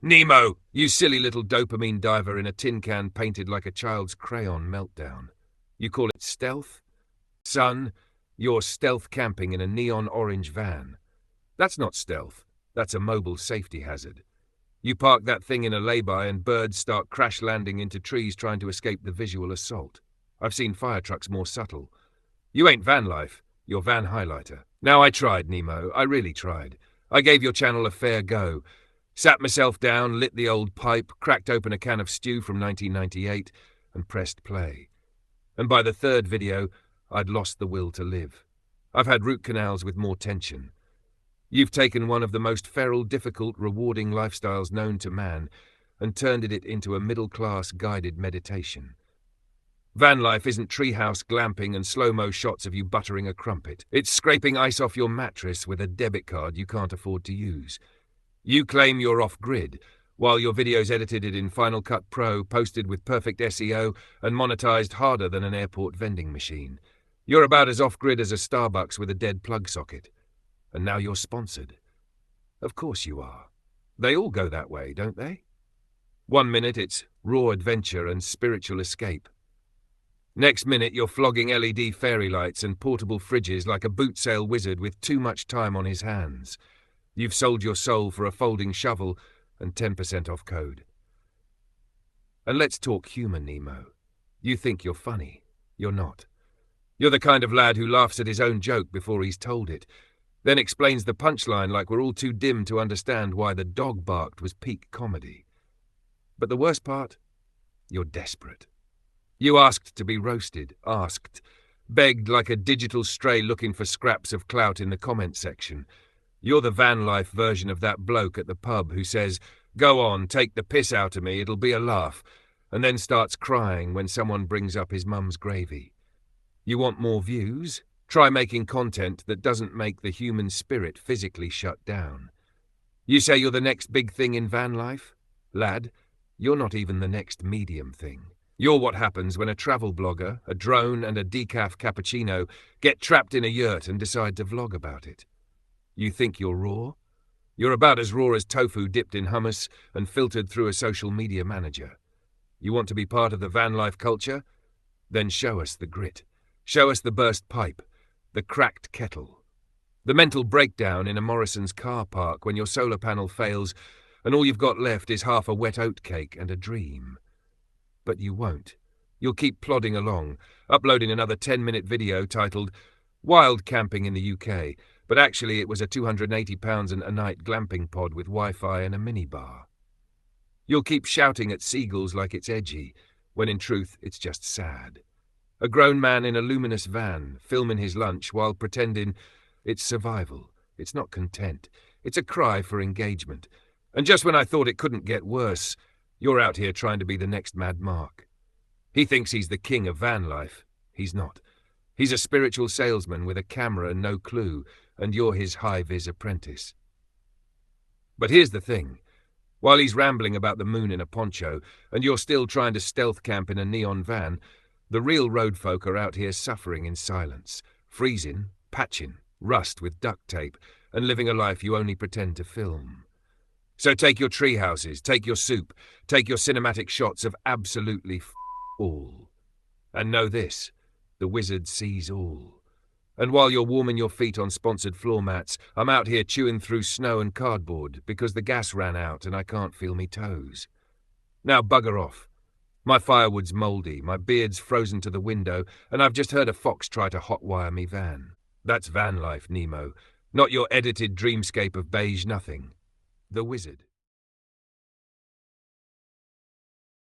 Nemo, you silly little dopamine diver in a tin can painted like a child's crayon meltdown. You call it stealth? Son, you're stealth camping in a neon orange van. That's not stealth. That's a mobile safety hazard. You park that thing in a lay-by and birds start crash landing into trees trying to escape the visual assault. I've seen fire trucks more subtle. You ain't Vanlife, you're Van Highlighter. Now I tried, Nemo, I really tried. I gave your channel a fair go. Sat myself down, lit the old pipe, cracked open a can of stew from 1998, and pressed play. And by the third video, I'd lost the will to live. I've had root canals with more tension. You've taken one of the most feral, difficult, rewarding lifestyles known to man and turned it into a middle-class guided meditation. Vanlife isn't treehouse glamping and slow-mo shots of you buttering a crumpet. It's scraping ice off your mattress with a debit card you can't afford to use. You claim you're off-grid, while your videos edited in Final Cut Pro, posted with perfect SEO, and monetized harder than an airport vending machine. You're about as off-grid as a Starbucks with a dead plug socket. And now you're sponsored. Of course you are. They all go that way, don't they? 1 minute it's raw adventure and spiritual escape. Next minute you're flogging LED fairy lights and portable fridges like a boot sale wizard with too much time on his hands. You've sold your soul for a folding shovel and 10% off code. And let's talk human, Nemo. You think you're funny. You're not. You're the kind of lad who laughs at his own joke before he's told it, then explains the punchline like we're all too dim to understand why the dog barked was peak comedy. But the worst part? You're desperate. You asked to be roasted, begged like a digital stray looking for scraps of clout in the comment section. You're the Vanlife version of that bloke at the pub who says, "Go on, take the piss out of me, it'll be a laugh," and then starts crying when someone brings up his mum's gravy. You want more views? Try making content that doesn't make the human spirit physically shut down. You say you're the next big thing in van life? Lad, you're not even the next medium thing. You're what happens when a travel blogger, a drone and a decaf cappuccino get trapped in a yurt and decide to vlog about it. You think you're raw? You're about as raw as tofu dipped in hummus and filtered through a social media manager. You want to be part of the van life culture? Then show us the grit. Show us the burst pipe, the cracked kettle, the mental breakdown in a Morrison's car park when your solar panel fails and all you've got left is half a wet oat cake and a dream. But you won't. You'll keep plodding along, uploading another 10-minute video titled "Wild Camping in the UK," but actually it was a £280 a night glamping pod with Wi-Fi and a minibar. You'll keep shouting at seagulls like it's edgy, when in truth it's just sad. A grown man in a luminous van, filming his lunch while pretending it's survival, it's not content, it's a cry for engagement. And just when I thought it couldn't get worse, you're out here trying to be the next Mad Mark. He thinks he's the king of van life. He's not. He's a spiritual salesman with a camera and no clue, and you're his high-vis apprentice. But here's the thing. While he's rambling about the moon in a poncho, and you're still trying to stealth camp in a neon van, the real road folk are out here suffering in silence, freezing, patching, rust with duct tape, and living a life you only pretend to film. So take your tree houses, take your soup, take your cinematic shots of absolutely all. And know this, the Wizzard sees all. And while you're warming your feet on sponsored floor mats, I'm out here chewing through snow and cardboard because the gas ran out and I can't feel me toes. Now bugger off. My firewood's mouldy, my beard's frozen to the window, and I've just heard a fox try to hotwire me van. That's van life, Nemo, not your edited dreamscape of beige nothing. The Wizzard.